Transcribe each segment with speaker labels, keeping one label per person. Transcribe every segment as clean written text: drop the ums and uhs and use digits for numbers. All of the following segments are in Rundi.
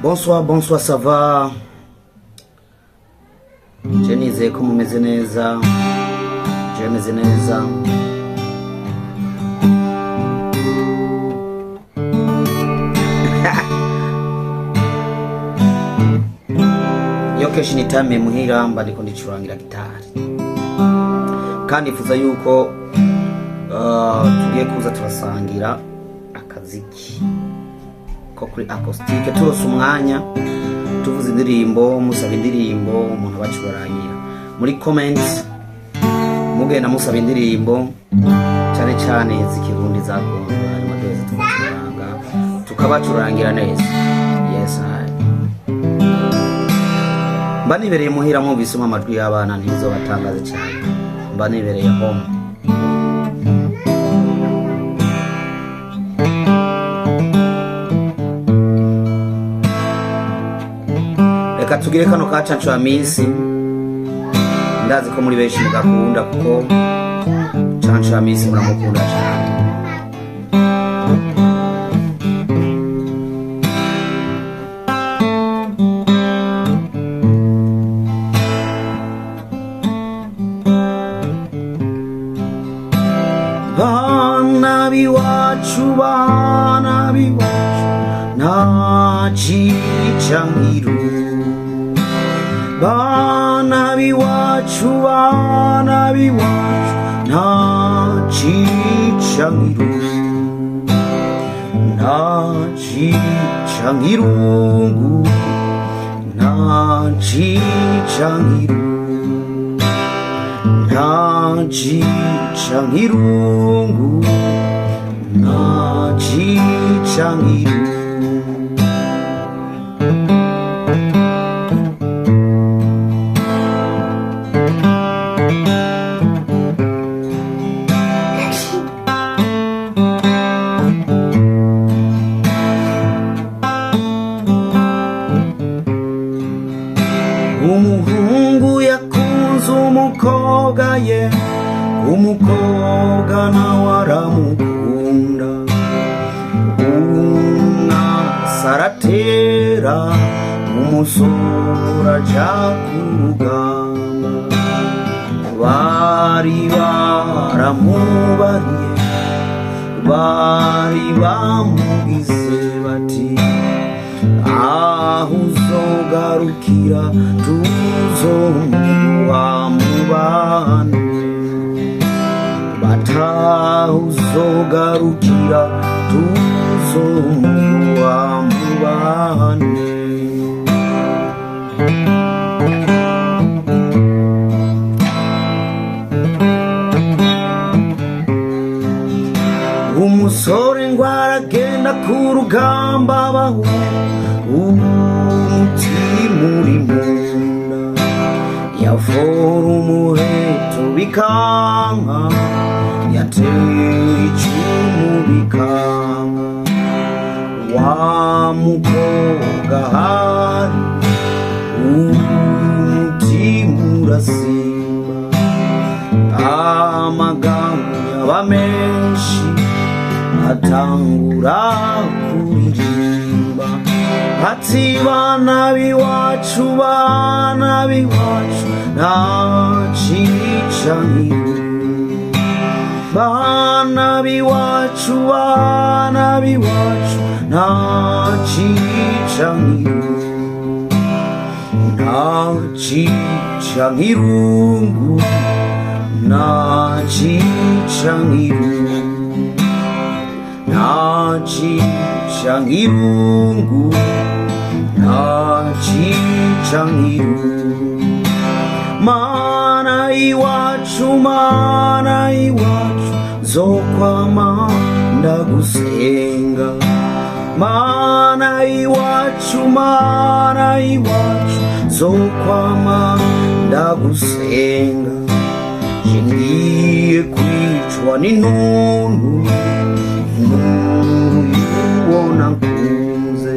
Speaker 1: Bonsoir, bonsoir, ça va? Je nizeye ko mumeze neza. Je meze neza. Iyo kenshi nitame muhira mba ndiko ndicurangira gitari. Kandi ifuza yuko tugiye kuza turasangira akaziki ko kuri acoustic turose umwanya tuvuze indirimbo, musaba indirimbo, umuntu abacurangira muri comments mugenda musaba indirimbo cyane cyane zikirundi zakunda harimo twese tukacuranga tukabacurangira neza. Yes, mba nibereye muhira mwumvise amajwi y'abana ntibizobatangaze cyane, mba nibereye home. Reka tugire kano kacacu ya misi, ndazi ko muri benshi mugakunda kuko cacu ya misi muramukunda cyane. Bana biwacu, bana biwacu, nacicangiru. Bana biwacu, bana biwacu, nacicangiru. Nacicangirungu, nacicangirungu, nacicangirungu, nacicangirungu. Umuhungu yakunze umukobwa ye, umukobwa nawe aramukunda. Umwasi aratera, umusore aja kurugamba. Bari baramubariye, bari bamugize bati aho uzogarukira tuzomuha mubane. Bataho uzogarukira tuzomuha mubane. Umusore ngo aragenda ku rugamba bahu umutima uri munda. Yavura umuheto bikanka, yatera icumu bikanka. Wa mukobwa hari umutima urasimba. Amagambo yaba menshi atangura kuririmba ati bana biwacu, bana biwacu, nacicangiru. Bana biwacu, bana biwacu, nacicangiru. Nacicangirungu, nacicangirungu, nacicangirungu, nacicangirungu. Mana iwacu, mana iwacu, zokwama ndagusenga. Mana iwacu, mana iwacu, zokwama ndagusenga. Ngiye kwicwa n'intuntu, ubona nkunze.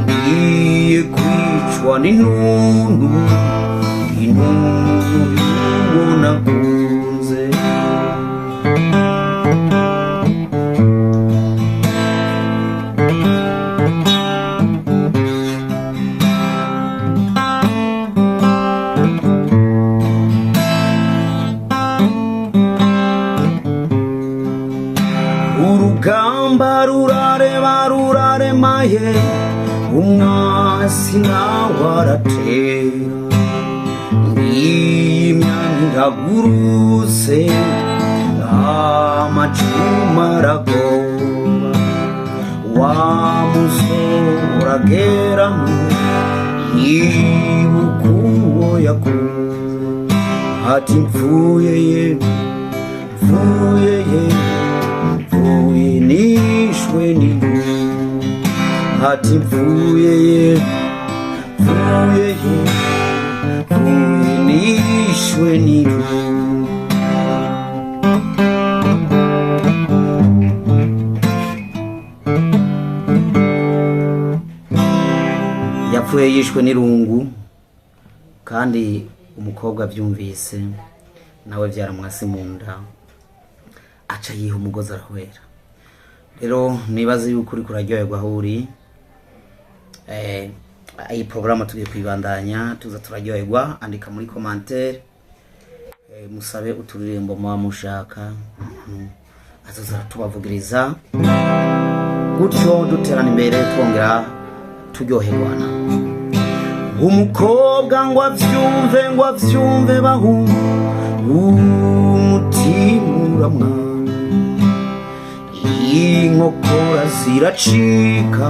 Speaker 1: Ngiye kwicwa n'intuntu, ubona nkunze. ye umwasi nawe aratera imyanya iragurutse amacuma aragoba wa musore ageramo yibuka uwo yakunze ati mvuye ye nishwe n'irungu ati mvuye ye nishwe n'irungu. Yapfuye yishwe n'irungu kandi umukobwa abyumvise nawe byaramwase mu nda aca yiha umugozi arahwera. Rero nibaze yuko uri kuraryoherwa aho uri. Iyi porogaramu tugiye kwibandanya tuza turaryoherwa. Andika muri commentaire musabe uturirimbo muba mushaka azoza tubavugiriza gutyo duterana imbere twongera turyoherwana. Umukobwa ngo avyumve bahumva umutima uramwana inkokora ziracika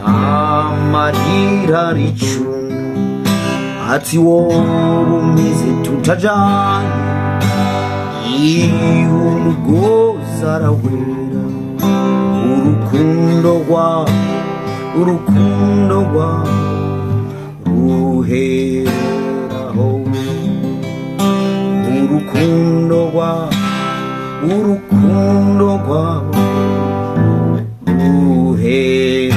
Speaker 1: amarira aricuna ati wowe umeze tutajana umugozi arawera urukundo rwawe ruheraho urukundo rwawe ruheraho.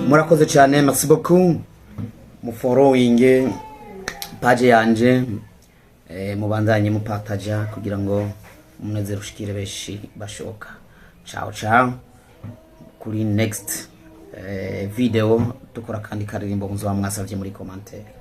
Speaker 1: Murakoze cyane, merci beaucoup. Mu following page yanje mubandanye mupataja kugira ngo umunezero ushikire beshi bashoka. Ciao ciao, kuri next video dukora kandi karirimbo muzo mwasavye muri commentaire.